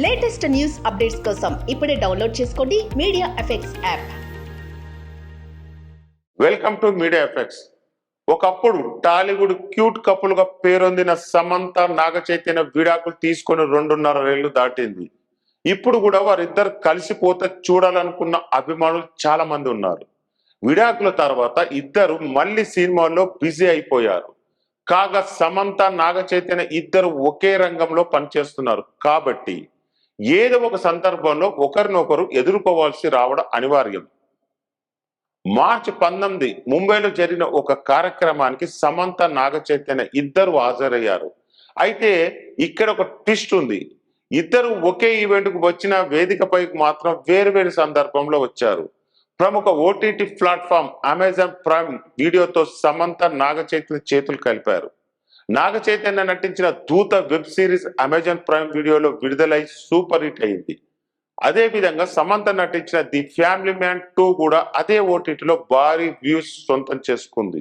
Latest news updates కోసం ఇప్పుడే download చేసుకోండి media effects app. Welcome to media effects. ఒకప్పుడు టాలీవుడ్ క్యూట్ కపుల్ గా పేరొందిన సమంత నాగ చైతన్య విడాకులు తీసుకొని 2.5 ఏళ్లు దాటింది. ఇప్పుడు కూడా వారిద్దరు కలిసిపోతే చూడాలనుకున్న అభిమానులు చాలా మంది ఉన్నారు. విడాకుల తర్వాత ఇద్దరు మళ్ళీ సినిమాల్లో బిజీ అయిపోయారు. కాగా సమంత నాగ చైతన్య ఇద్దరు ఒకే రంగంలో పనిచేస్తున్నారు కాబట్టి ఏదో ఒక సందర్భంలో ఒకరినొకరు ఎదుర్కోవాల్సి రావడం అనివార్యం. మార్చి 19 ముంబైలో జరిగిన ఒక కార్యక్రమానికి సమంత నాగ చైతన్య ఇద్దరు హాజరయ్యారు. అయితే ఇక్కడ ఒక ట్విస్ట్ ఉంది. ఇద్దరు ఒకే ఈవెంట్ కు వచ్చిన వేదికపైకి మాత్రం వేరువేరు సందర్భంలో వచ్చారు. ప్రముఖ ఓటీటీ ప్లాట్ఫామ్ అమెజాన్ ప్రైమ్ వీడియోతో సమంత నాగ చైతన్య చేతులు కలిపారు. నాగ చైతన్య నటించిన దూత వెబ్ సిరీస్ అమెజాన్ ప్రైమ్ వీడియోలో విడుదలై సూపర్ హిట్ అయింది. అదే విధంగా సమంత నటించిన ది ఫ్యామిలీ మ్యాన్ 2 కూడా అదే ఓటీటీలో భారీ వ్యూస్ సొంతం చేసుకుంది.